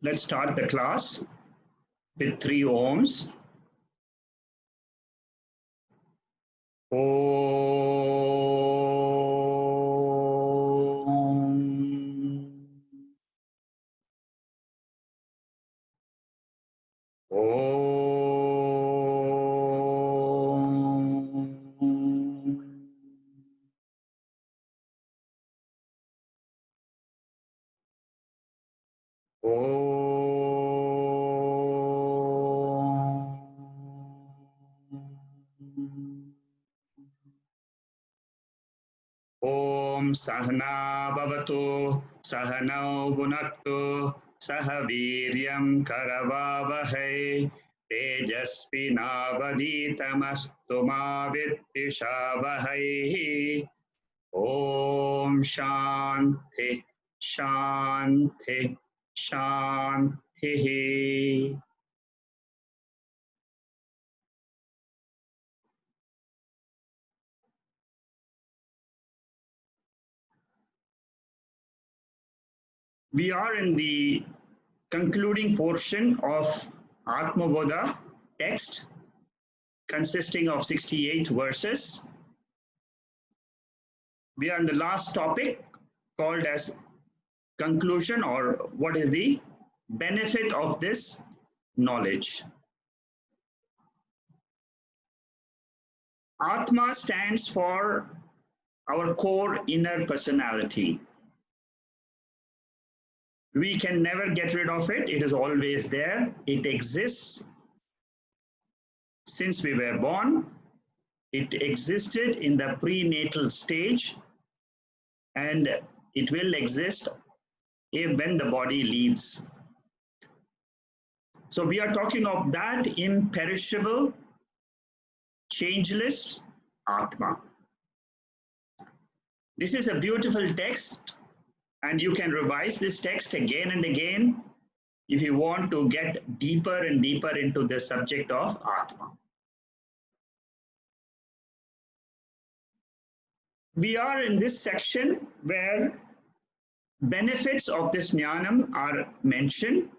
Let's start the class with 3 ohms. Om Sahana Bhavatu Sahanau Bhunaktu Sahaviryam Karavavahai Tejasvinavaditamastu ma Viddhishavahai. Om Shanti Shanti Shanti. We are in the concluding portion of Atmabodha text consisting of 68 verses. We are in the last topic called as conclusion, or what is the benefit of this knowledge. Atma stands for our core inner personality. We can never get rid of it. It is always there. It exists since we were born. It existed in the prenatal stage, and it will exist when the body leaves. So we are talking of that imperishable, changeless Atma. This is a beautiful text, and you can revise this text again and again if you want to get deeper and deeper into the subject of Atma. We are in this section where benefits of this jnanam are mentioned.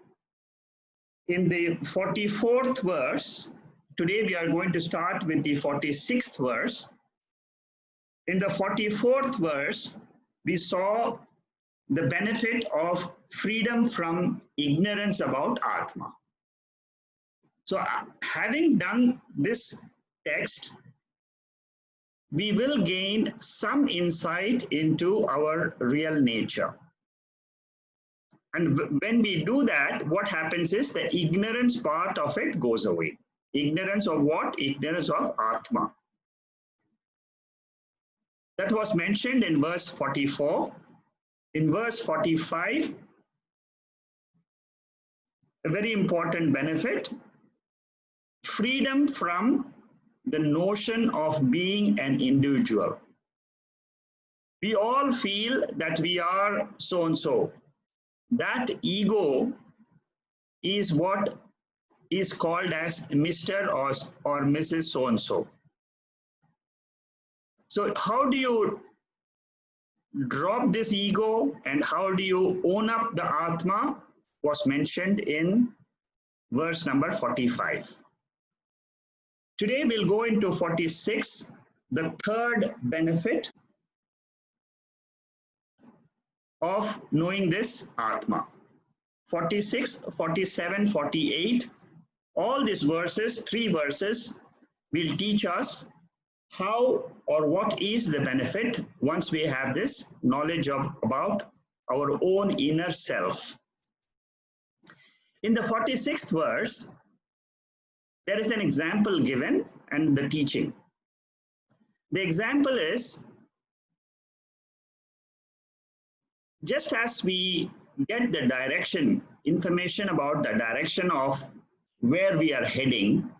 In the 44th verse, today we are going to start with the 46th verse. In the 44th verse, we saw the benefit of freedom from ignorance about Atma. So having done this text, we will gain some insight into our real nature. And when we do that, what happens is the ignorance part of it goes away. Ignorance of what? Ignorance of Atma. That was mentioned in verse 44. In verse 45, a very important benefit, freedom from the notion of being an individual. We all feel that we are so-and-so. That ego is what is called as Mr. or Mrs. So-and-so. So how do you drop this ego and how do you own up the Atma was mentioned in verse number 45. Today we'll go into 46, the third benefit of knowing this Atma. 46, 47, 48, all these verses, 3 verses, will teach us how or what is the benefit once we have this knowledge about our own inner self. In the 46th verse, there is an example given and the teaching. The example is, just as we get the direction, information about the direction of where we are heading,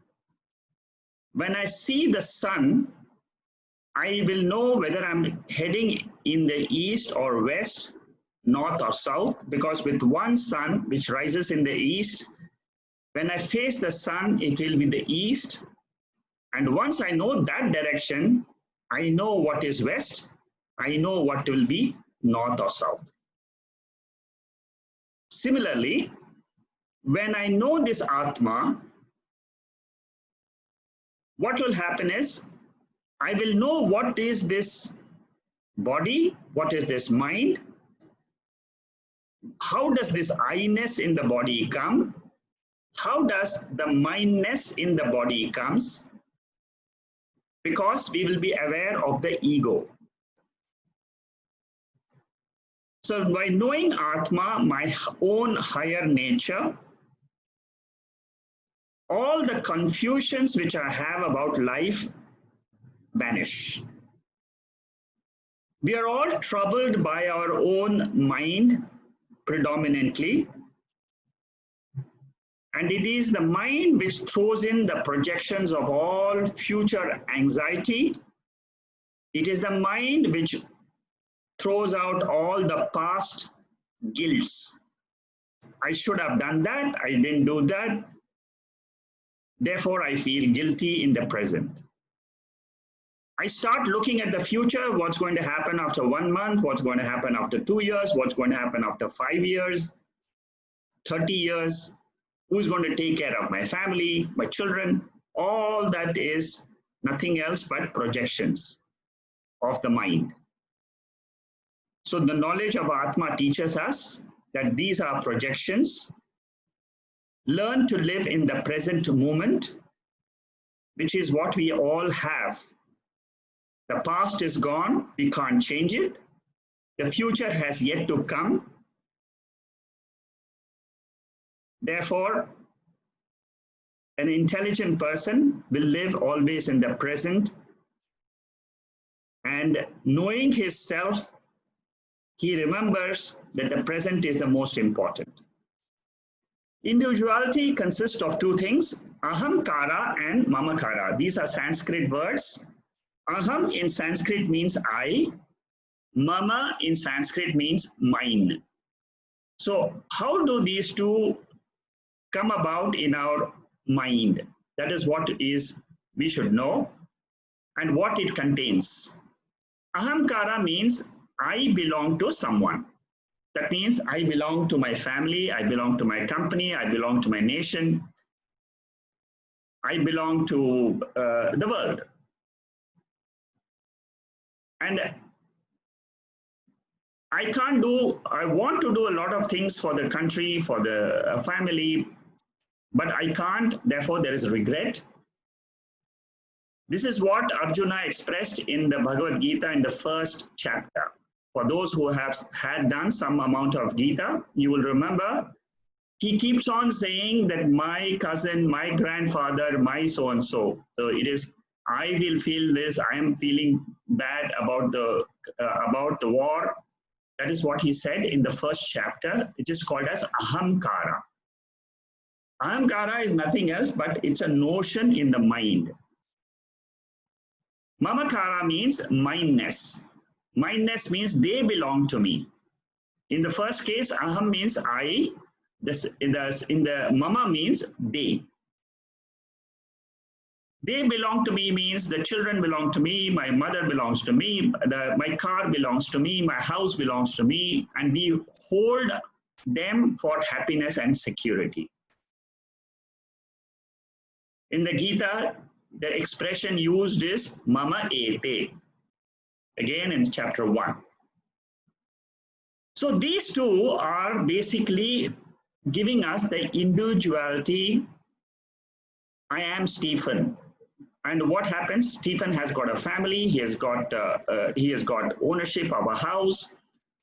when I see the sun, I will know whether I'm heading in the east or west, north or south, because with one sun which rises in the east, when I face the sun, it will be the east. And once I know that direction, I know what is west, I know what will be north or south. Similarly, when I know this Atma, what will happen is I will know what is this body, what is this mind, how does this I-ness in the body come, how does the mindness in the body comes, because we will be aware of the ego. So by knowing Atma, my own higher nature, all the confusions which I have about life vanish. We are all troubled by our own mind predominantly, and it is the mind which throws in the projections of all future anxiety. It is the mind which throws out all the past guilts. I should have done that, I didn't do that, therefore I feel guilty in the present. I start looking at the future, what's going to happen after 1 month, what's going to happen after 2 years, what's going to happen after 5 years, 30 years, who's going to take care of my family, my children. All that is nothing else but projections of the mind. So the knowledge of Atma teaches us that these are projections. Learn to live in the present moment, which is what we all have. The past is gone, we can't change it. The future has yet to come. Therefore, an intelligent person will live always in the present, and knowing his self, he remembers that the present is the most important. Individuality consists of two things, ahamkara and mamakara. These are Sanskrit words. Aham in Sanskrit means I, mama in Sanskrit means mine. So how do these two come about in our mind? That is what is we should know and what it contains. Ahamkara means I belong to someone. That means I belong to my family, I belong to my company, I belong to my nation, I belong to the world. And I want to do a lot of things for the country, for the family, but I can't, therefore there is regret. This is what Arjuna expressed in the Bhagavad Gita in the first chapter. For those who had done some amount of Gita, you will remember, he keeps on saying that my cousin, my grandfather, my so-and-so. So it is, I will feel this, I am feeling bad about the war. That is what he said in the first chapter. It is called as ahamkara. Ahamkara is nothing else, but it's a notion in the mind. Mamakara means mindness. Mindness means they belong to me. In the first case, aham means I. In the mama means they. They belong to me means the children belong to me, my mother belongs to me, my car belongs to me, my house belongs to me, and we hold them for happiness and security. In the Gita, the expression used is mama ete, again in chapter 1. So these two are basically giving us the individuality. I am Stephen. And what happens? Stephen has got a family. He has got ownership of a house.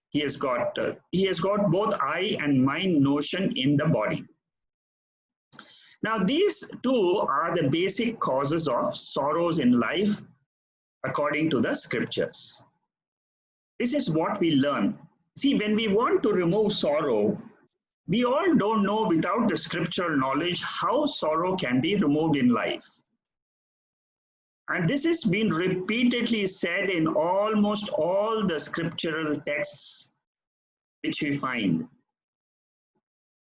He has got both I and mine notion in the body. Now these two are the basic causes of sorrows in life according to the scriptures. This is what we learn. See, when we want to remove sorrow, we all don't know without the scriptural knowledge how sorrow can be removed in life. And this has been repeatedly said in almost all the scriptural texts which we find,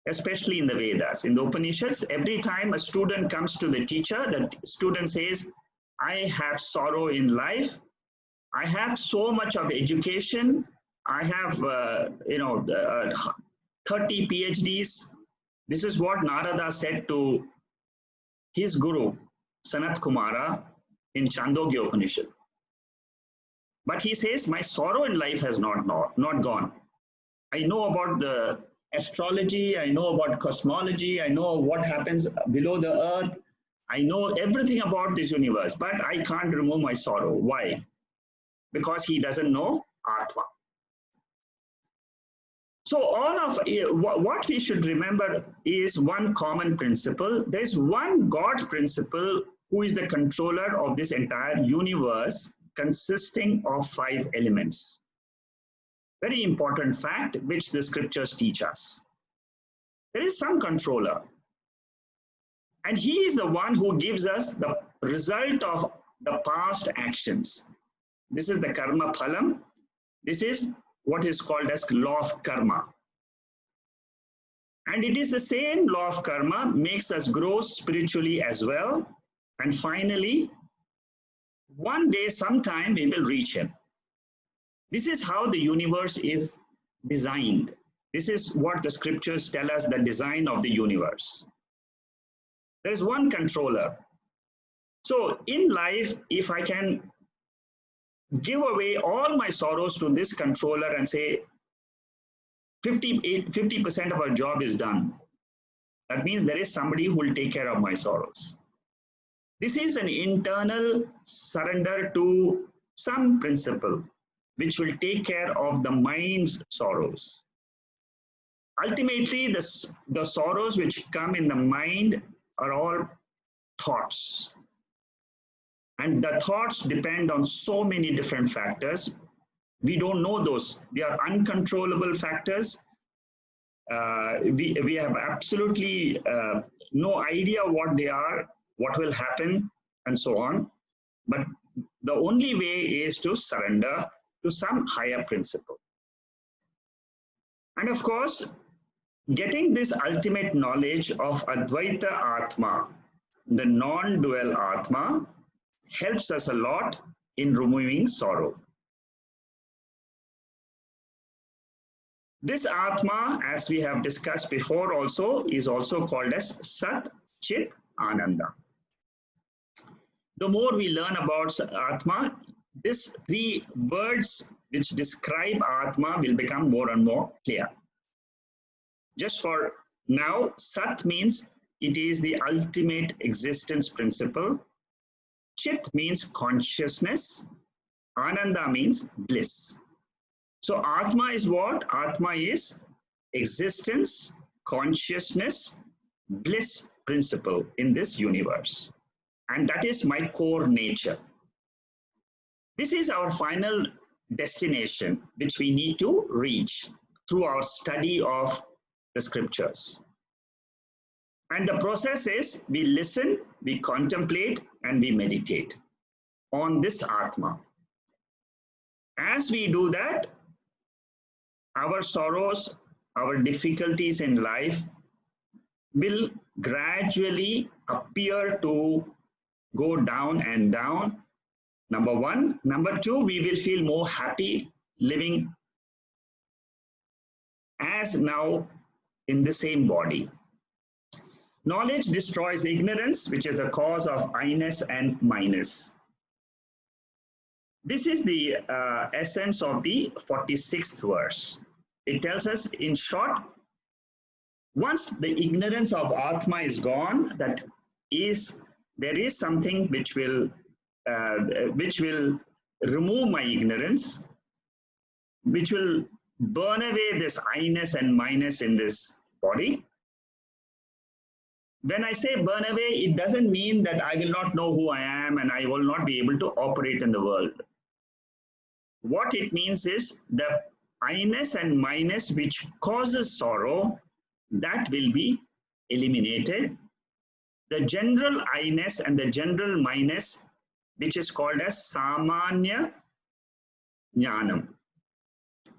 especially in the Vedas. In the Upanishads, every time a student comes to the teacher, the student says, I have sorrow in life. I have so much of education. I have, 30 PhDs. This is what Narada said to his guru, Sanat Kumara, in Chandogya Upanishad. But he says, my sorrow in life has not gone. I know about the astrology, I know about cosmology, I know what happens below the earth, I know everything about this universe, but I can't remove my sorrow. Why? Because he doesn't know Atma. So all of what we should remember is one common principle. There is one God principle who is the controller of this entire universe, consisting of 5 elements. Very important fact which the scriptures teach us. There is some controller, and he is the one who gives us the result of the past actions. This is the karma phalam. This is what is called as law of karma. And it is the same law of karma makes us grow spiritually as well. And finally, one day, sometime, we will reach him. This is how the universe is designed. This is what the scriptures tell us, the design of the universe. There is one controller. So in life, if I can give away all my sorrows to this controller and say 50% of our job is done, that means there is somebody who will take care of my sorrows. This is an internal surrender to some principle which will take care of the mind's sorrows. Ultimately, the sorrows which come in the mind are all thoughts. And the thoughts depend on so many different factors. We don't know those. They are uncontrollable factors. We have absolutely no idea what they are, what will happen, and so on. But the only way is to surrender to some higher principle. And of course, getting this ultimate knowledge of Advaita Atma, the non-dual Atma, helps us a lot in removing sorrow. This Atma, as we have discussed before also, is also called as sat-chit-ananda. The more we learn about Atma, these 3 words which describe Atma will become more and more clear. Just for now, Sat means it is the ultimate existence principle. Chit means consciousness. Ananda means bliss. So Atma is what? Atma is existence, consciousness, bliss principle in this universe. And that is my core nature. This is our final destination, which we need to reach through our study of the scriptures. And the process is we listen, we contemplate, and we meditate on this Atma. As we do that, our sorrows, our difficulties in life will gradually appear to go down and down. Number 1. Number 2, we will feel more happy living as now in the same body. Knowledge destroys ignorance, which is the cause of I-ness and minus. This is the essence of the 46th verse. It tells us, in short, once the ignorance of Atma is gone, that is, there is something which will remove my ignorance, which will burn away this I-ness and minus in this body. When I say burn away, it doesn't mean that I will not know who I am and I will not be able to operate in the world. What it means is the I-ness and minus which causes sorrow, that will be eliminated. The general I-ness and the general minus, which is called as samanya jnanam.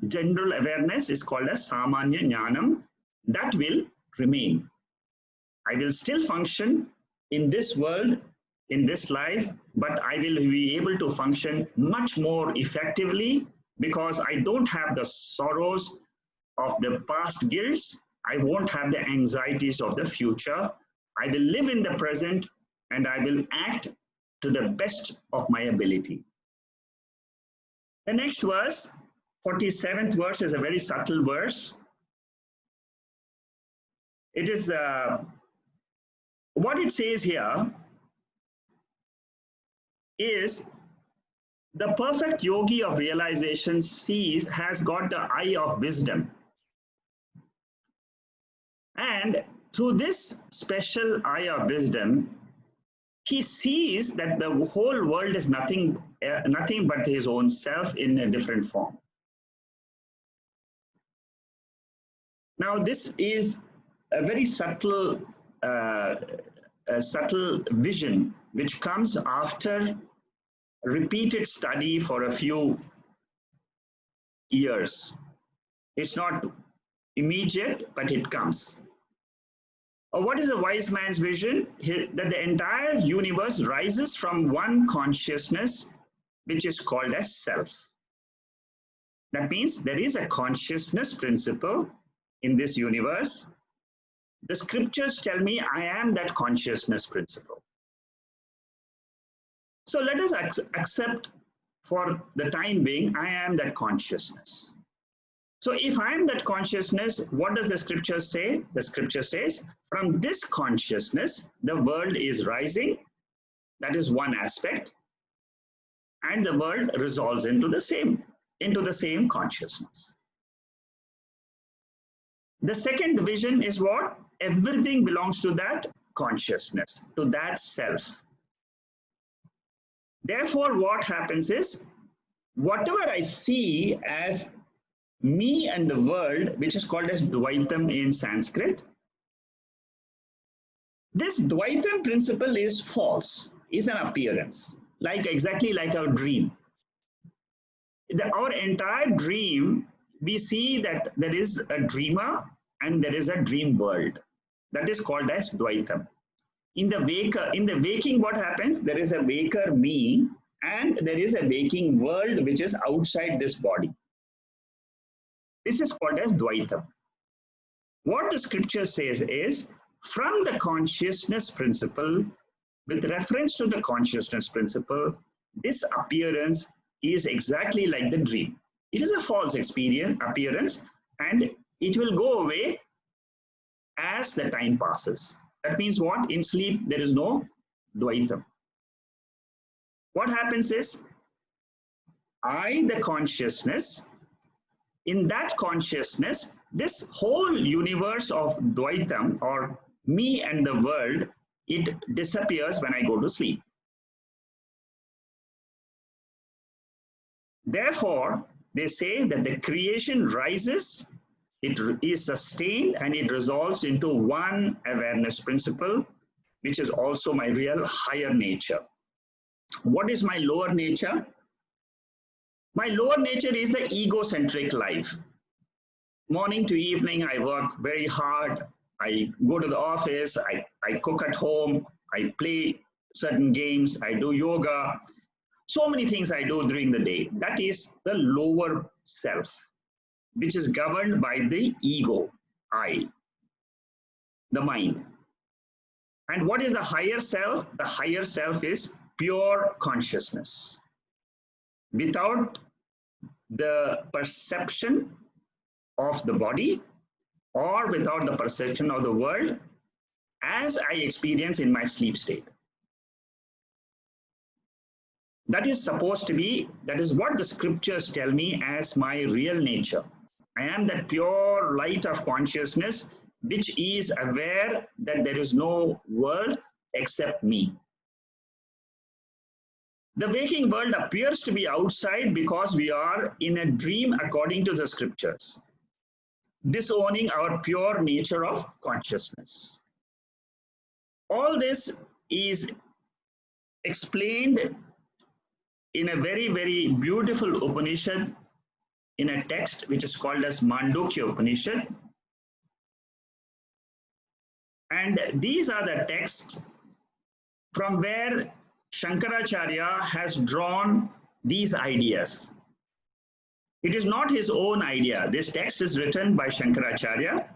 General awareness is called as samanya jnanam. That will remain. I will still function in this world, in this life, but I will be able to function much more effectively because I don't have the sorrows of the past guilts. I won't have the anxieties of the future. I will live in the present and I will act to the best of my ability. The next verse, 47th verse, is a very subtle verse. It is what it says here is the perfect yogi of realization has got the eye of wisdom. And through this special eye of wisdom, he sees that the whole world is nothing but his own self in a different form. Now, this is a very subtle vision which comes after repeated study for a few years. It's not immediate, but it comes. What is a wise man's vision? That the entire universe rises from one consciousness, which is called as self. That means there is a consciousness principle in this universe. The scriptures tell me I am that consciousness principle. So let us accept for the time being, I am that consciousness. So if I am that consciousness, what does the scripture say? The scripture says, from this consciousness, the world is rising. That is one aspect. And the world resolves into the same consciousness. The second vision is what? Everything belongs to that consciousness, to that self. Therefore, what happens is, whatever I see as me and the world, which is called as Dvaitam in Sanskrit, this Dvaitam principle is false, is an appearance, exactly like our dream. Our entire dream, we see that there is a dreamer and there is a dream world. That is called as Dvaitam. In the waking, what happens? There is a waker me and there is a waking world which is outside this body. This is called as Dvaitam. What the scripture says is, from the consciousness principle, with reference to the consciousness principle, this appearance is exactly like the dream. It is a false appearance, and it will go away as the time passes. That means what? In sleep, there is no Dvaitam. What happens is, I, the consciousness, in that consciousness, this whole universe of Dvaitam, or me and the world, it disappears when I go to sleep. Therefore, they say that the creation rises, it is sustained, and it resolves into one awareness principle, which is also my real higher nature. What is my lower nature? My lower nature is the egocentric life. Morning to evening, I work very hard. I go to the office, I cook at home, I play certain games, I do yoga. So many things I do during the day. That is the lower self, which is governed by the ego, I, the mind. And what is the higher self? The higher self is pure consciousness, without the perception of the body or without the perception of the world as I experience in my sleep state. That is supposed to be, that is what the scriptures tell me as my real nature. I am that pure light of consciousness which is aware that there is no world except me. The waking world appears to be outside because we are in a dream according to the scriptures, disowning our pure nature of consciousness. All this is explained in a very, very beautiful Upanishad, in a text which is called as Mandukya Upanishad. And these are the texts from where Shankaracharya has drawn these ideas. It is not his own idea. This text is written by Shankaracharya,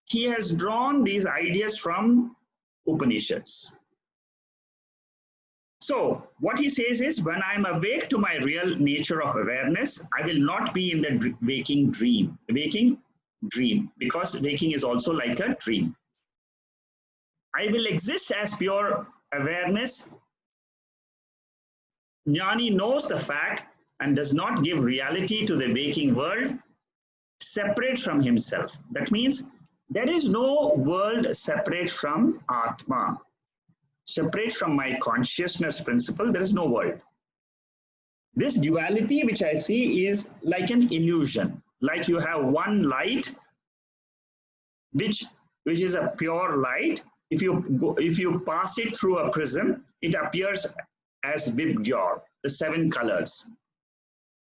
He has drawn these ideas from Upanishads. So what he says is, when I am awake to my real nature of awareness, I will not be in the waking dream, because waking is also like a dream. I will exist as pure awareness. Jnani knows the fact and does not give reality to the waking world separate from himself. That means there is no world separate from Atma. Separate from my consciousness principle, there is no world. This duality which I see is like an illusion. Like you have one light, which is a pure light. If you pass it through a prism, it appears as Vibgyor, the 7 colors.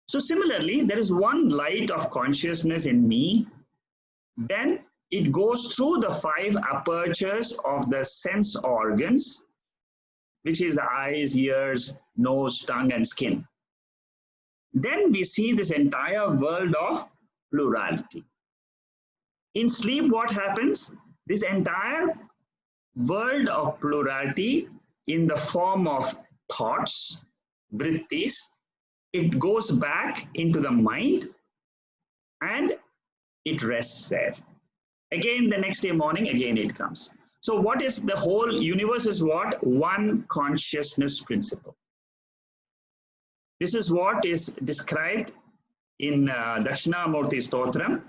So similarly, there is one light of consciousness in me. Then it goes through the 5 apertures of the sense organs, which is the eyes, ears, nose, tongue, and skin. Then we see this entire world of plurality. In sleep, what happens? This entire world of plurality in the form of thoughts, vrittis, it goes back into the mind and it rests there. Again, the next day morning, again it comes. So what is the whole universe is what? One consciousness principle. This is what is described in Dakshinamurti Stotram,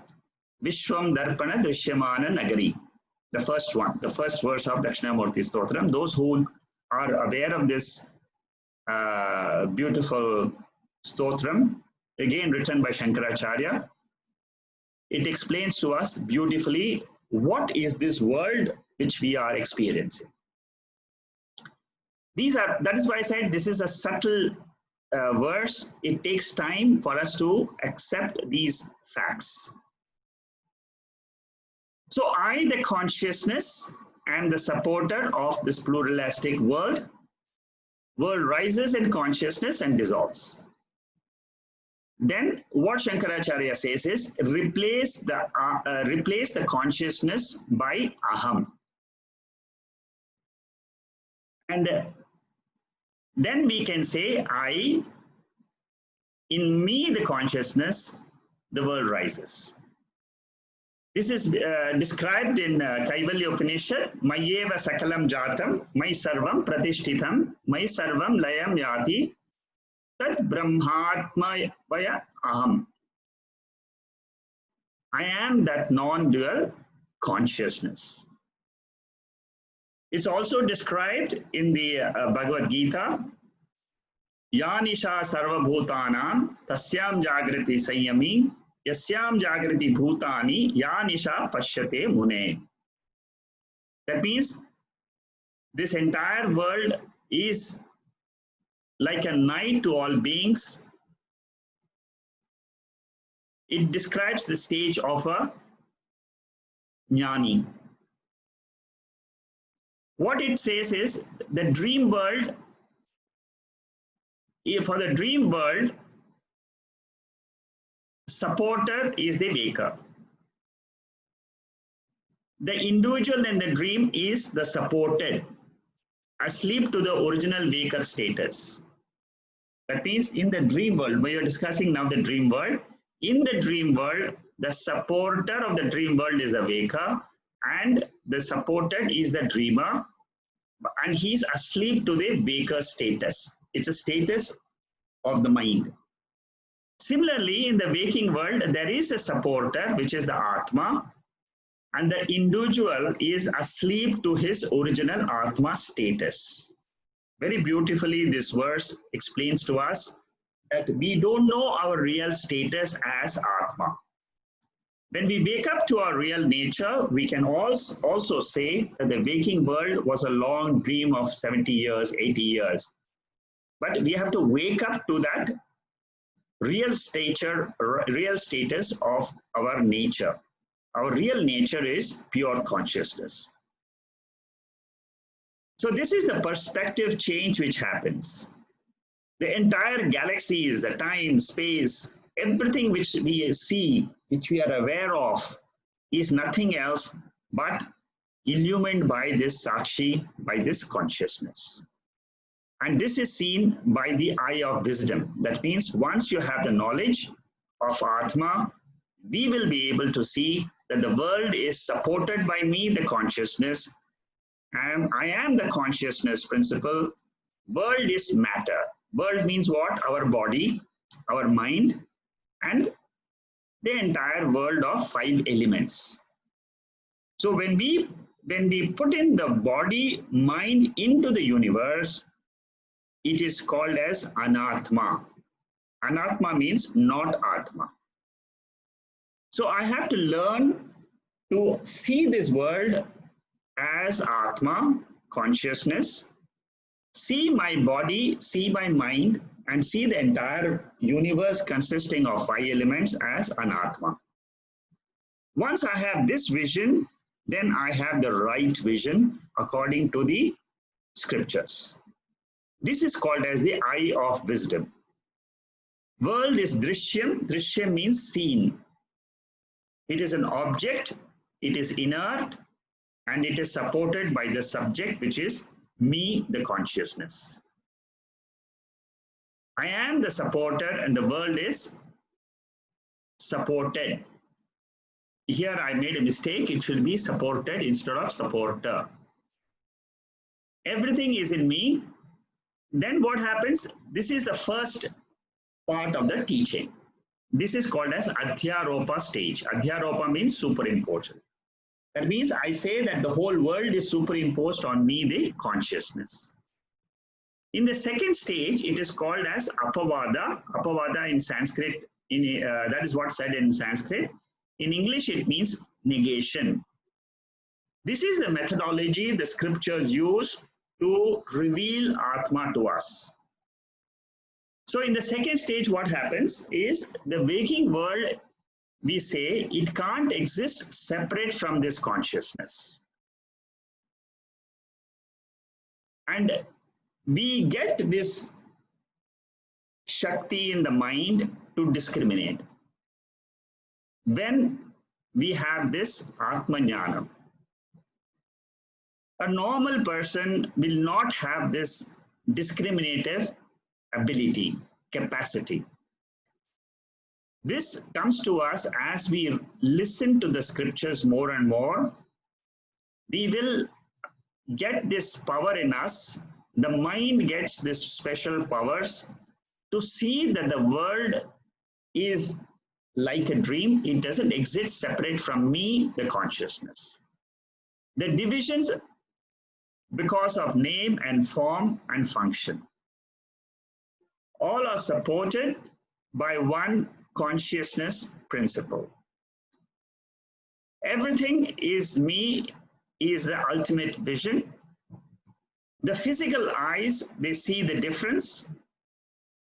Vishwam Darpana Drishyamana Nagari. The first one, the first verse of Dakshinamurti Stotram. Those who are aware of this beautiful Stotram, again written by Shankaracharya, it explains to us beautifully what is this world which we are experiencing. That is why I said this is a subtle verse. It takes time for us to accept these facts. So I, the consciousness, am the supporter of this pluralistic world. World rises in consciousness and dissolves. Then what Shankaracharya says is replace the consciousness by aham. And then we can say I, in me the consciousness, the world rises. This is described in Kaivalya Upanishad, Mayeva Sakalam Jatam, Mai Sarvam Pratishtitam, Mai Sarvam Layam Yati, Tat Brahmatma Vaya Aham. I am that non-dual consciousness. It's also described in the Bhagavad Gita, Yanisha Sarva Bhutanam, Tasyam Jagrati Sanyami, Yasyam Jagrati Bhutani, Yanisha Pashyate Mune. That means this entire world is like a night to all beings. It describes the stage of a jnani. What it says is the dream world, for the dream world, supporter is the waker. The individual in the dream is the supported, asleep to the original waker status. That means in the dream world, we are discussing now the dream world. In the dream world, the supporter of the dream world is the waker, and the supported is the dreamer, and he's asleep to the waker status. It's a status of the mind. Similarly, in the waking world, there is a supporter, which is the Atma, and the individual is asleep to his original Atma status. Very beautifully, this verse explains to us that we don't know our real status as Atma. When we wake up to our real nature, we can also say that the waking world was a long dream of 70 years, 80 years. But we have to wake up to that real status of our nature. Our real nature is pure consciousness. So this is the perspective change which happens. The entire galaxies, the time, space, everything which we see, which we are aware of, is nothing else but illumined by this sakshi, by this consciousness. And this is seen by the eye of wisdom. That means once you have the knowledge of Atma, we will be able to see that the world is supported by me, the consciousness, and I am the consciousness principle. World is matter. World means what? Our body, our mind, and the entire world of 5 elements. So when we put in the body, mind into the universe, it is called as anatma. Anatma means not Atma. So I have to learn to see this world as Atma, consciousness, see my body, see my mind, and see the entire universe consisting of 5 elements as Anatma. Once I have this vision, then I have the right vision according to the scriptures. This is called as the eye of wisdom. World is drishyam. Drishyam means seen. It is an object, it is inert, and it is supported by the subject, which is me, the consciousness. I am the supporter and the world is supported. Here I made a mistake. It should be supported instead of supporter. Everything is in me. Then what happens? This is the first part of the teaching. This is called as Adhyaropa stage. Adhyaropa means superimposition. That means I say that the whole world is superimposed on me, the consciousness. In the second stage, it is called as Apavada. Apavada in Sanskrit, that is what's said in Sanskrit. In English, it means negation. This is the methodology the scriptures use to reveal Atma to us. So in the second stage, what happens is the waking world, we say it can't exist separate from this consciousness. And we get this Shakti in the mind to discriminate. When we have this Atma Jnanam, a normal person will not have this discriminative ability, capacity. This comes to us as we listen to the scriptures more and more. We will get this power in us. The mind gets this special powers to see that the world is like a dream. It doesn't exist separate from me, the consciousness. The divisions because of name and form and function. All are supported by one consciousness principle. Everything is me is the ultimate vision. The physical eyes, they see the difference,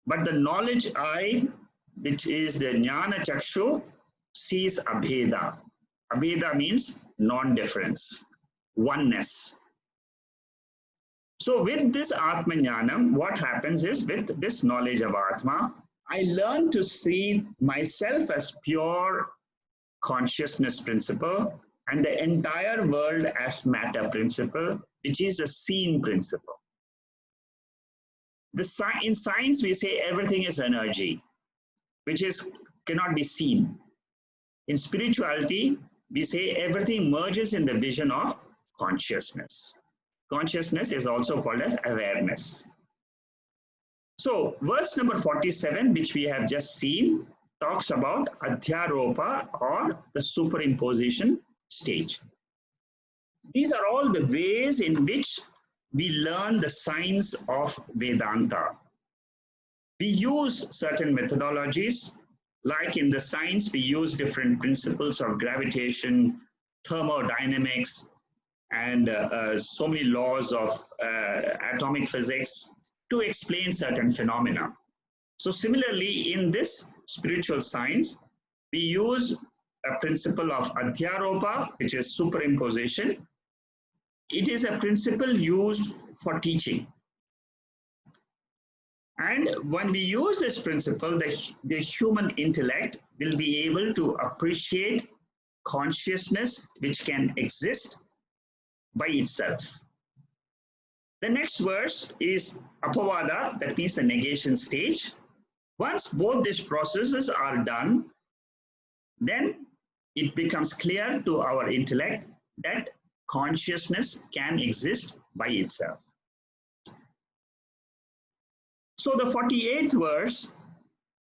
but the knowledge eye, which is the jnana chakshu, sees abheda. Abheda means non-difference, oneness. So with this Atma Jnanam, what happens is with this knowledge of Atma, I learn to see myself as pure consciousness principle and the entire world as matter principle, which is a seen principle. In science, we say everything is energy, which cannot be seen. In spirituality, we say everything merges in the vision of consciousness. Consciousness is also called as awareness. So verse number 47, which we have just seen, talks about Adhyaropa or the superimposition stage. These are all the ways in which we learn the science of Vedanta. We use certain methodologies, like in the science, we use different principles of gravitation, thermodynamics, and so many laws of atomic physics to explain certain phenomena. So similarly, in this spiritual science, we use a principle of Adhyaropa, which is superimposition. It is a principle used for teaching. And when we use this principle, the human intellect will be able to appreciate consciousness which can exist by itself. The next verse is Atmabodha, that means the negation stage. Once both these processes are done, then it becomes clear to our intellect that consciousness can exist by itself. So the 48th verse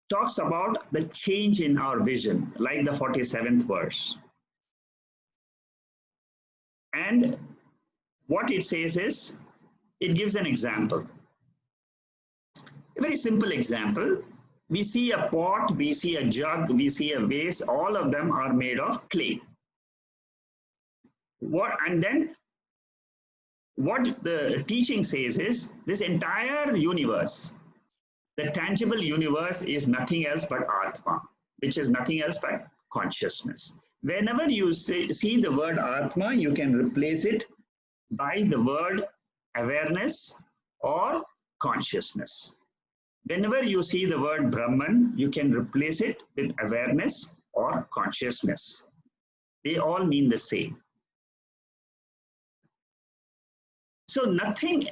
talks about the change in our vision, like the 47th verse. And what it says is, it gives an example. A very simple example. We see a pot, we see a jug, we see a vase, all of them are made of clay. And then what the teaching says is, this entire universe, the tangible universe, is nothing else but Atma, which is nothing else but consciousness. Whenever you see the word Atma, you can replace it by the word awareness or consciousness. Whenever you see the word Brahman, you can replace it with awareness or consciousness. They all mean the same. So nothing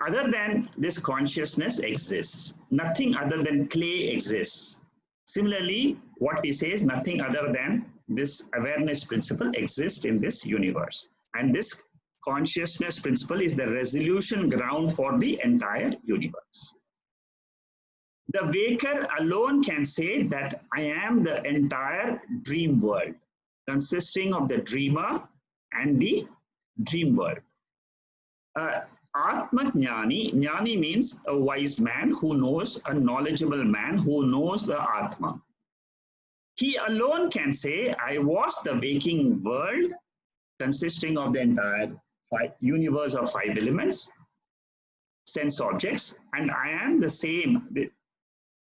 other than this consciousness exists. Nothing other than clay exists. Similarly, what we say is nothing other than this awareness principle exists in this universe. And this consciousness principle is the resolution ground for the entire universe. The waker alone can say that I am the entire dream world, consisting of the dreamer and the dream world. Atma Jnani, Jnani means a wise man who knows, a knowledgeable man who knows the Atma. He alone can say, I was the waking world, consisting of the entire universe of 5 elements, sense objects, and I am the same.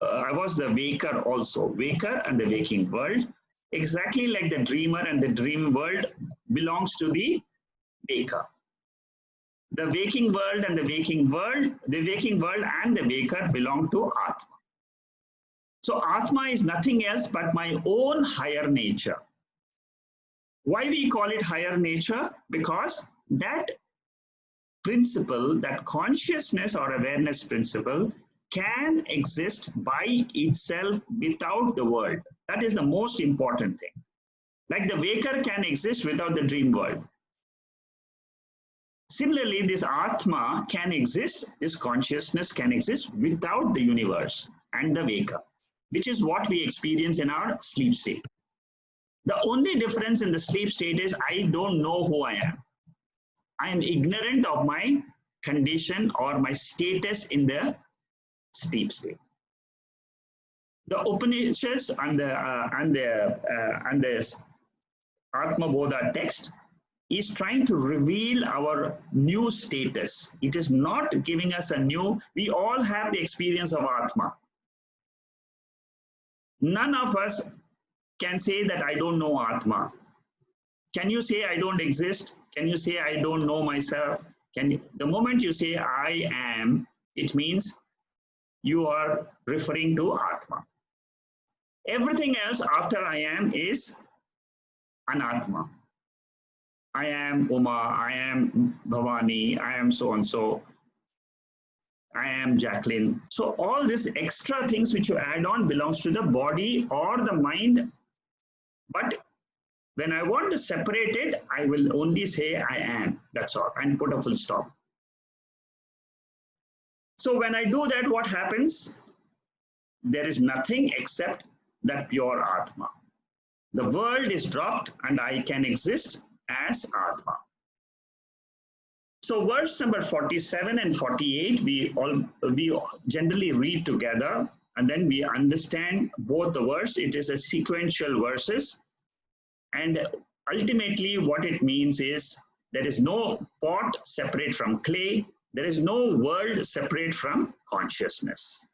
I was the waker also, waker and the waking world, exactly like the dreamer and the dream world belongs to the waker. The waking world and the waking world and the waker belong to Atma. So Atma is nothing else but my own higher nature. Why we call it higher nature? Because that principle, that consciousness or awareness principle, can exist by itself without the world. That is the most important thing. Like the waker can exist without the dream world. Similarly, this Atma can exist, this consciousness can exist without the universe and the waker, which is what we experience in our sleep state. The only difference in the sleep state is I don't know who I am. I am ignorant of my condition or my status in the sleep state. The Upanishads and the Atmabodha text is trying to reveal our new status. It is not giving us a new, we all have the experience of Atma. None of us can say that I don't know Atma. Can you say I don't exist? Can you say I don't know myself? The moment you say I am, it means you are referring to Atma. Everything else after I am is Anatma. I am Uma, I am Bhavani, I am so and so, I am Jacqueline. So all these extra things which you add on belongs to the body or the mind. But when I want to separate it, I will only say I am. That's all, and put a full stop. So when I do that, what happens? There is nothing except that pure Atma. The world is dropped and I can exist as Atma. So verse number 47 and 48, we generally read together and then we understand both the verse. It is a sequential verses. And ultimately what it means is there is no pot separate from clay. There is no world separate from consciousness.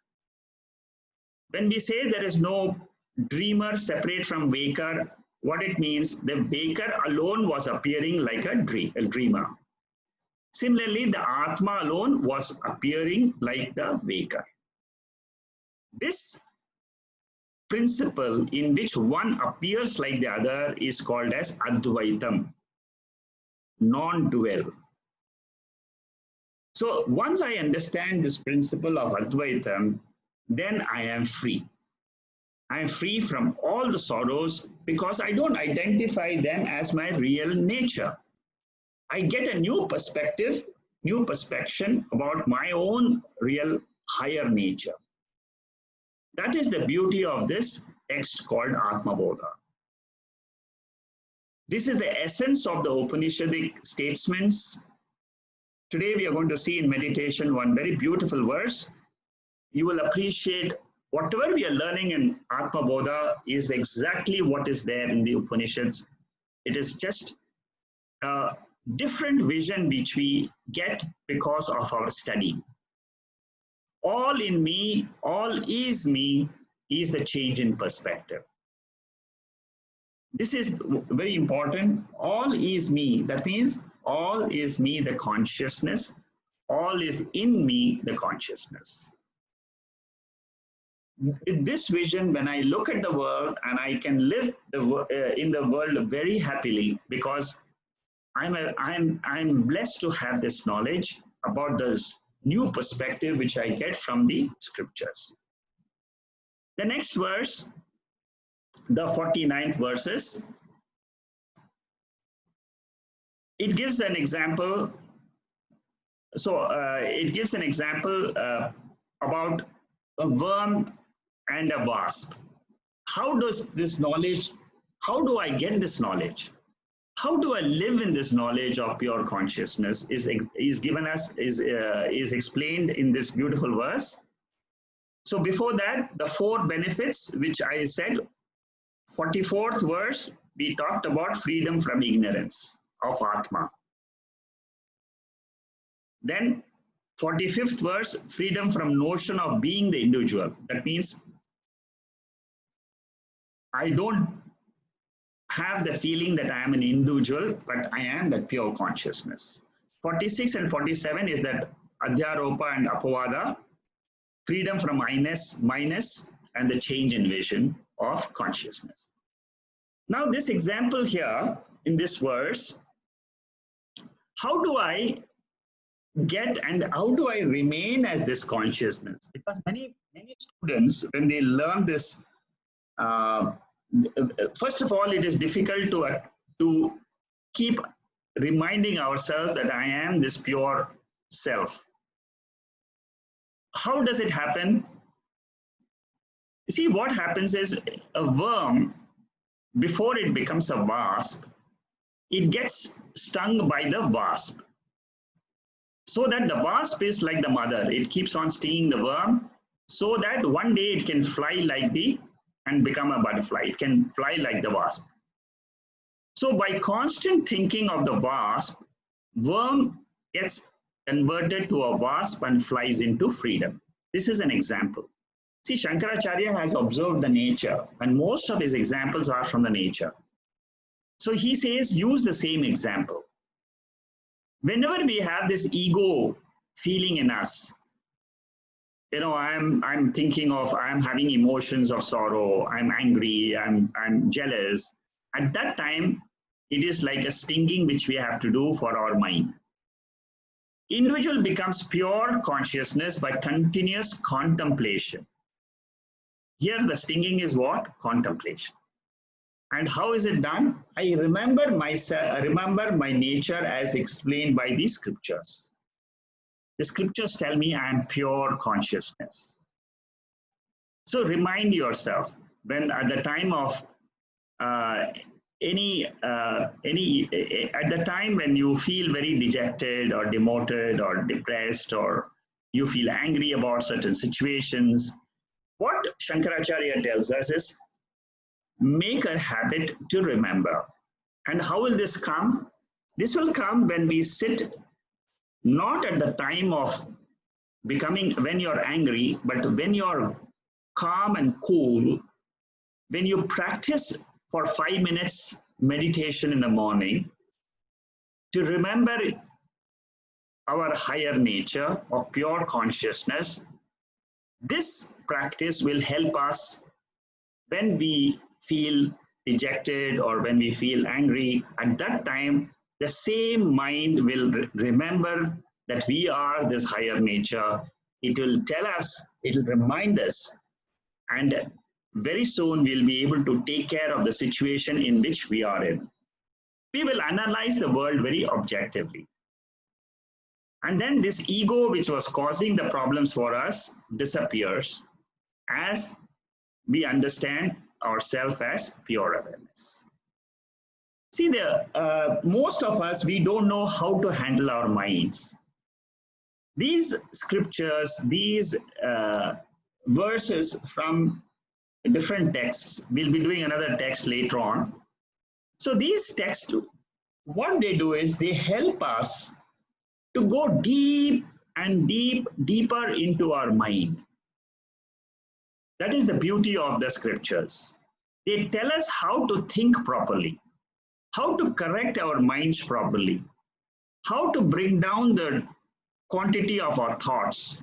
When we say there is no dreamer separate from waker, what it means, the waker alone was appearing like a dreamer. Similarly, the Atma alone was appearing like the waker. This principle in which one appears like the other is called as Advaitam, non-dual. So once I understand this principle of Advaitam, then I am free. I am free from all the sorrows because I don't identify them as my real nature. I get a new perspective, new perception about my own real higher nature. That is the beauty of this text called Atmabodha. This is the essence of the Upanishadic statements. Today we are going to see in meditation one very beautiful verse. You will appreciate whatever we are learning in Atmabodha is exactly what is there in the Upanishads. It is just a different vision which we get because of our study. All in me, all is me is the change in perspective. This is very important. All is me. That means all is me, the consciousness. All is in me, the consciousness. In this vision, when I look at the world and I can live in the world very happily because I'm blessed to have this knowledge about this new perspective which I get from the scriptures. The next verse, the 49th verses, it gives an example. So it gives an example about a worm and a wasp. How does this knowledge, how do I get this knowledge? How do I live in this knowledge of pure consciousness is given us, is explained in this beautiful verse. So before that, the 4 benefits which I said, 44th verse, we talked about freedom from ignorance of Atma. Then 45th verse, freedom from notion of being the individual. That means I don't have the feeling that I am an individual, but I am that pure consciousness. 46 and 47 is that Adhyaropa and Apavada, freedom from minus and the change in vision of consciousness. Now this example here in this verse, how do I get and how do I remain as this consciousness? Because many students, when they learn this, first of all, it is difficult to keep reminding ourselves that I am this pure self. How does it happen? You see, what happens is a worm, before it becomes a wasp, it gets stung by the wasp. So that the wasp is like the mother. It keeps on stinging the worm so that one day it can fly and become a butterfly. It can fly like the wasp. So by constant thinking of the wasp, worm gets converted to a wasp and flies into freedom. This is an example. See, Shankaracharya has observed the nature, and most of his examples are from the nature. So he says, use the same example. Whenever we have this ego feeling in us, you know, I'm thinking of, I'm having emotions of sorrow, I'm angry, I'm jealous. At that time, it is like a stinging which we have to do for our mind. Individual becomes pure consciousness by continuous contemplation. Here the stinging is what? Contemplation. And how is it done? I remember myself, I remember my nature as explained by the scriptures. The scriptures tell me I am pure consciousness. So remind yourself when at the time of at the time when you feel very dejected or demoted or depressed or you feel angry about certain situations, what Shankaracharya tells us is make a habit to remember. And how will this come? This will come when we sit not at the time of becoming when you're angry, but when you're calm and cool, when you practice for 5 minutes meditation in the morning to remember our higher nature of pure consciousness. This practice will help us when we feel dejected or when we feel angry, at that time, the same mind will remember that we are this higher nature. It will tell us, it will remind us, and very soon we'll be able to take care of the situation in which we are in. We will analyze the world very objectively. And then this ego, which was causing the problems for us, disappears as we understand ourselves as pure awareness. See, most of us, we don't know how to handle our minds. These scriptures, these verses from different texts, we'll be doing another text later on. So these texts, what they do is they help us to go deep and deeper into our mind. That is the beauty of the scriptures. They tell us how to think properly, how to correct our minds properly, how to bring down the quantity of our thoughts,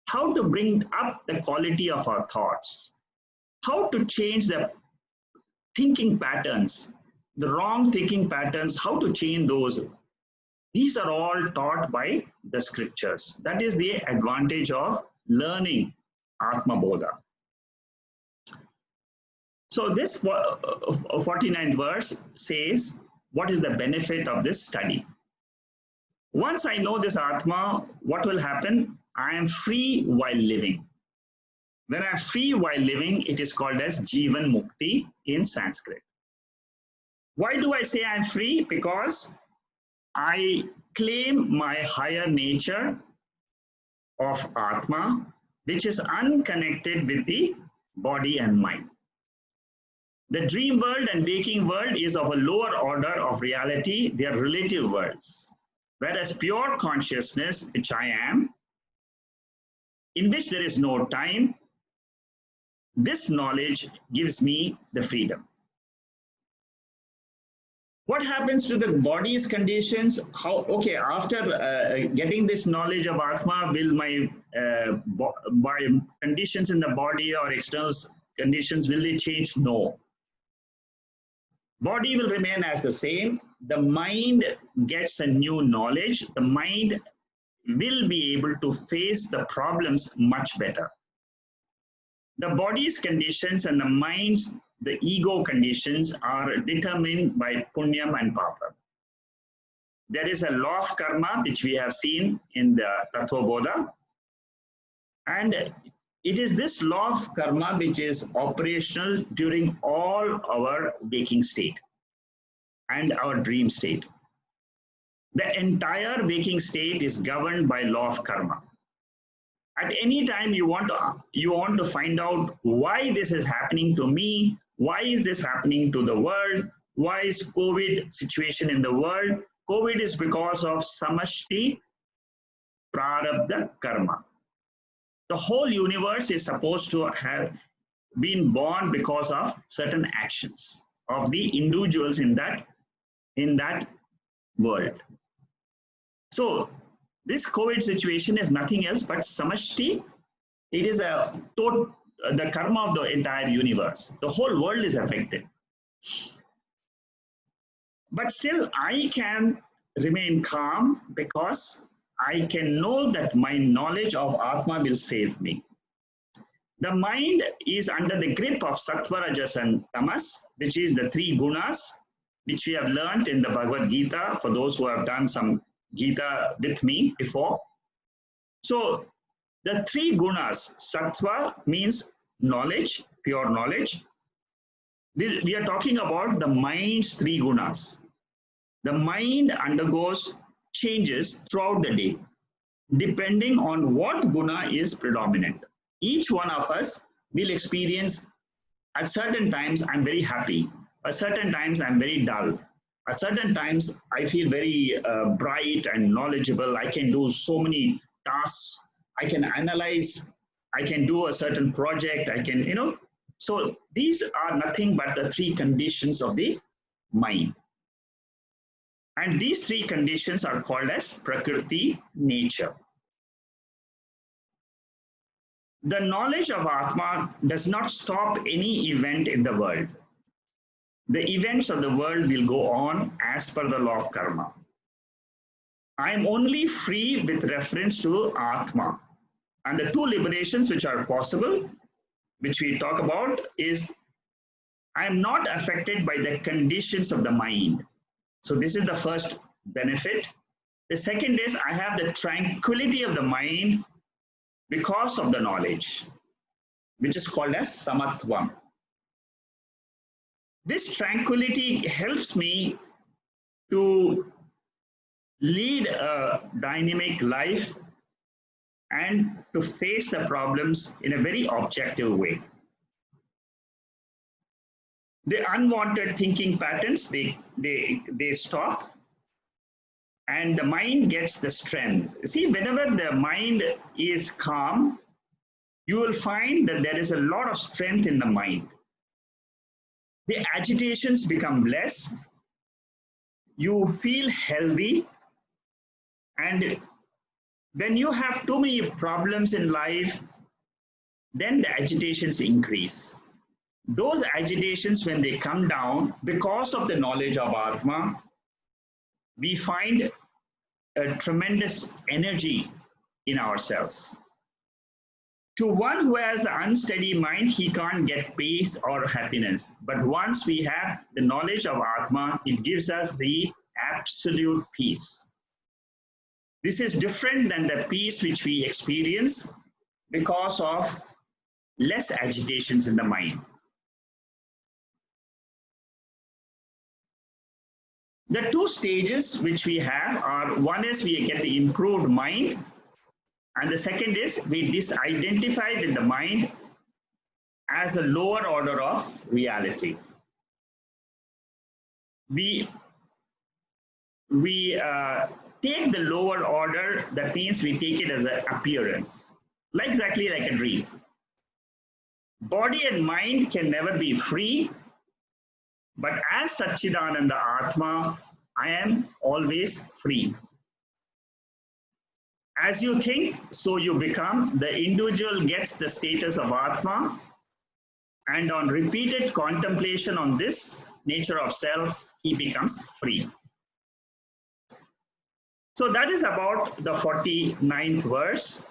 how to bring up the quality of our thoughts, how to change the thinking patterns, the wrong thinking patterns, how to change those. These are all taught by the scriptures. That is the advantage of learning Atmabodha. So this 49th verse says, what is the benefit of this study? Once I know this Atma, what will happen? I am free while living. When I'm free while living, it is called as Jivan Mukti in Sanskrit. Why do I say I'm free? Because I claim my higher nature of Atma, which is unconnected with the body and mind. The dream world and waking world is of a lower order of reality. They are relative worlds. Whereas pure consciousness, which I am, in which there is no time, this knowledge gives me the freedom. What happens to the body's conditions? How, okay, after getting this knowledge of Atma, will my conditions in the body or external conditions, will they change? No. Body will remain as the same. The mind gets a new knowledge. The mind will be able to face the problems much better. The body's conditions and the mind's, the ego conditions are determined by punyam and papa. There is a law of karma which we have seen in the Atmabodha, and it is this law of karma which is operational during all our waking state and our dream state. The entire waking state is governed by law of karma. At any time you want to find out why this is happening to me, why is this happening to the world, why is COVID situation in the world? COVID is because of samashti prarabdha karma. The whole universe is supposed to have been born because of certain actions of the individuals in that world. So this COVID situation is nothing else but samashti. It is the karma of the entire universe. The whole world is affected. But still, I can remain calm because I can know that my knowledge of Atma will save me. The mind is under the grip of sattva, rajas, and tamas, which is the three gunas, which we have learned in the Bhagavad Gita for those who have done some Gita with me before. So the three gunas, sattva means knowledge, pure knowledge. We are talking about the mind's three gunas. The mind undergoes changes throughout the day, depending on what guna is predominant. Each one of us will experience at certain times I'm very happy, at certain times I'm very dull, at certain times I feel very bright and knowledgeable. I can do so many tasks, I can analyze, I can do a certain project, I can, so these are nothing but the three conditions of the mind. And these three conditions are called as Prakriti, nature. The knowledge of Atma does not stop any event in the world. The events of the world will go on as per the law of karma. I am only free with reference to Atma. And the two liberations which are possible, which we talk about, is I am not affected by the conditions of the mind. So this is the first benefit. The second is I have the tranquility of the mind because of the knowledge, which is called as samatvam. This tranquility helps me to lead a dynamic life and to face the problems in a very objective way. The unwanted thinking patterns, they stop, and the mind gets the strength. See, whenever the mind is calm, you will find that there is a lot of strength in the mind. The agitations become less, you feel healthy, and when you have too many problems in life, then the agitations increase. Those agitations, when they come down, because of the knowledge of Atma, we find a tremendous energy in ourselves. To one who has the unsteady mind, he can't get peace or happiness. But once we have the knowledge of Atma, it gives us the absolute peace. This is different than the peace which we experience because of less agitations in the mind. The two stages which we have are, one is we get the improved mind, and the second is we disidentify with the mind as a lower order of reality. We take the lower order, that means we take it as an appearance, exactly like a dream. Body and mind can never be free, but as sat-chit-ananda Atma, I am always free. As you think, so you become. The individual gets the status of Atma, and on repeated contemplation on this nature of self, he becomes free. So that is about the 49th verse.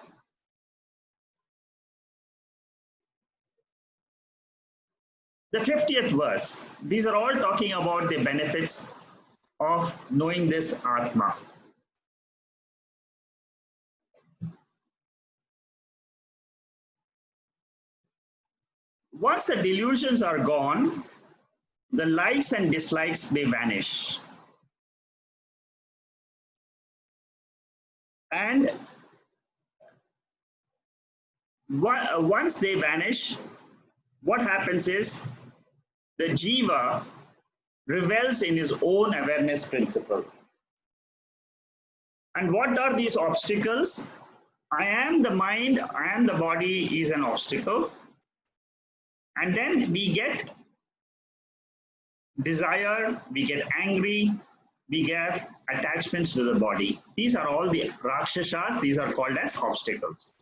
The 50th verse. These are all talking about the benefits of knowing this Atma. Once the delusions are gone, the likes and dislikes may vanish. And once they vanish, what happens is the jiva revels in his own awareness principle. And what are these obstacles? I am the mind, I am the body is an obstacle. And then we get desire, we get angry, we get attachments to the body. These are all the rakshasas, these are called as obstacles.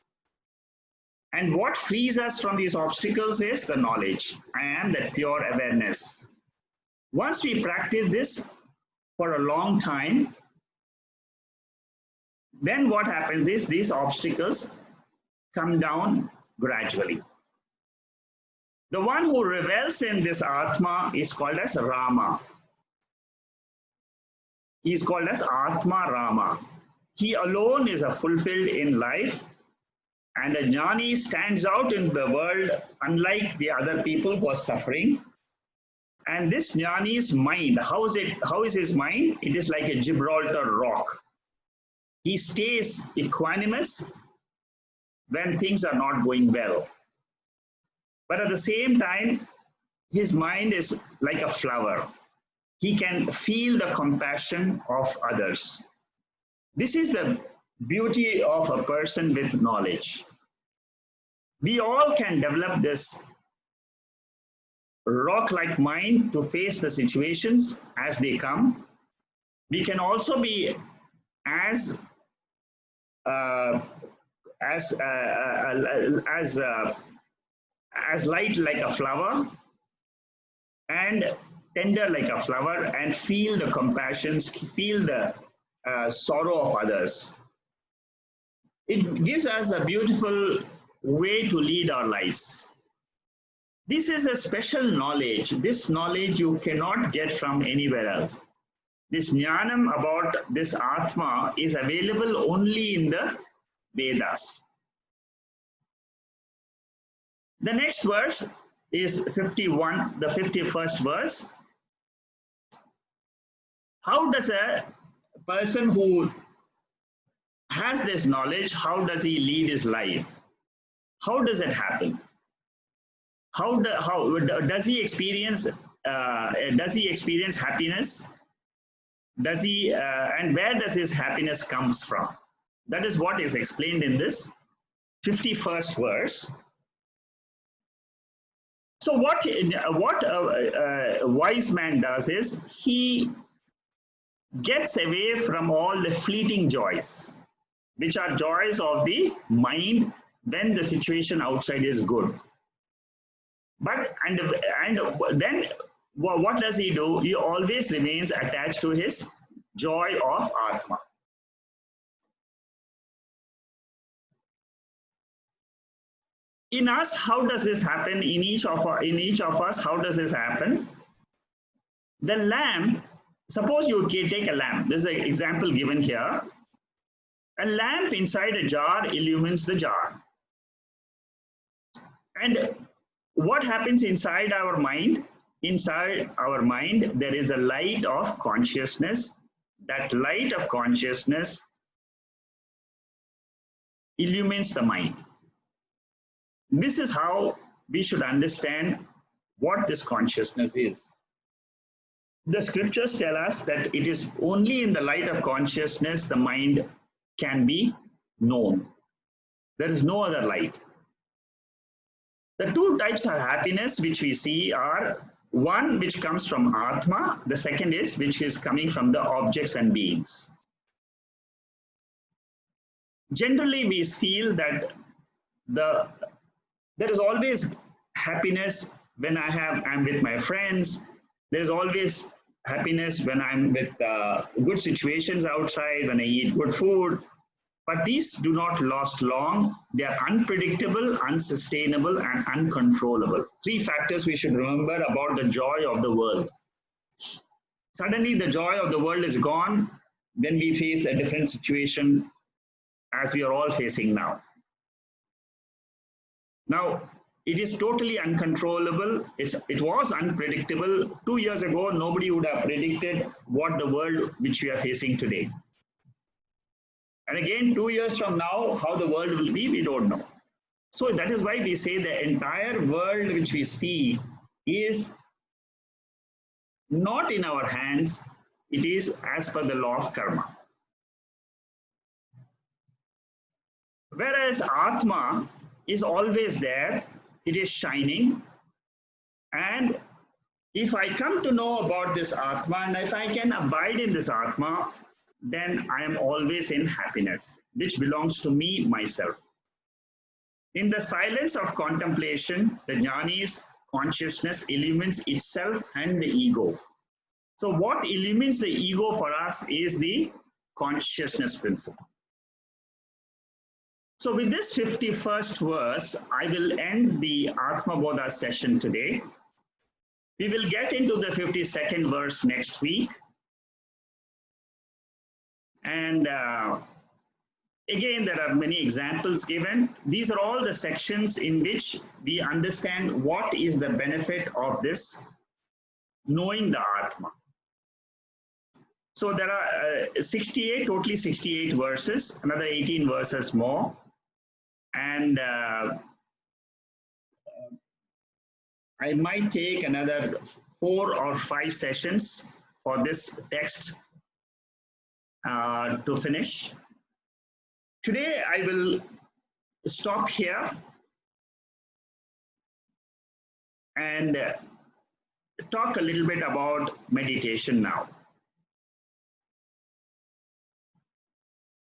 And what frees us from these obstacles is the knowledge. I am that pure awareness. Once we practice this for a long time, then what happens is these obstacles come down gradually. The one who revels in this Atma is called as Rama. He is called as Atma Rama. He alone is fulfilled in life, and a jnani stands out in the world unlike the other people who are suffering. And this jnani's mind, how is his mind? It is like a Gibraltar rock. He stays equanimous when things are not going well. But at the same time, his mind is like a flower. He can feel the compassion of others. This is the beauty of a person with knowledge. We all can develop this rock-like mind to face the situations as they come. We can also be as as light like a flower and tender like a flower, and feel the compassions, feel the sorrow of others. It gives us a beautiful way to lead our lives. This is a special knowledge. This knowledge you cannot get from anywhere else. This jnanam about this Atma is available only in the Vedas. The next verse is 51, the 51st verse. How does a person who has this knowledge, how does he lead his life? How does it happen? How does he experience? Does he experience happiness? Does he and where does his happiness comes from? That is what is explained in this 51st verse. So what a wise man does is he gets away from all the fleeting joys, which are joys of the mind when the situation outside is good. But and then what does he do? He always remains attached to his joy of Atma. In us, how does this happen? In each of us, how does this happen? The lamp. Suppose you take a lamp. This is an example given here. A lamp inside a jar illumines the jar. And what happens inside our mind? Inside our mind, there is a light of consciousness. That light of consciousness illumines the mind. This is how we should understand what this consciousness is. The scriptures tell us that it is only in the light of consciousness the mind can be known. There is no other light. The two types of happiness which we see are one which comes from Atma, the second is which is coming from the objects and beings. Generally, we feel that there is always happiness when I'm with my friends. There's always happiness when I'm with good situations outside, when I eat good food. But these do not last long. They are unpredictable, unsustainable, and uncontrollable. Three factors we should remember about the joy of the world. Suddenly, the joy of the world is gone when we face a different situation as we are all facing now. Now, it is totally uncontrollable. It was unpredictable. 2 years ago, nobody would have predicted what the world which we are facing today. And again, 2 years from now, how the world will be, we don't know. So that is why we say the entire world which we see is not in our hands. It is as per the law of karma. Whereas Atma is always there, it is shining. And if I come to know about this Atma and if I can abide in this Atma, then I am always in happiness, which belongs to me, myself. In the silence of contemplation, the jnani's consciousness illumines itself and the ego. So what illumines the ego for us is the consciousness principle. So with this 51st verse, I will end the Atmabodha session today. We will get into the 52nd verse next week. And again, there are many examples given. These are all the sections in which we understand what is the benefit of this knowing the Atma. So there are totally 68 verses, another 18 verses more. And I might take another 4 or 5 sessions for this text to finish. Today I will stop here and talk a little bit about meditation now.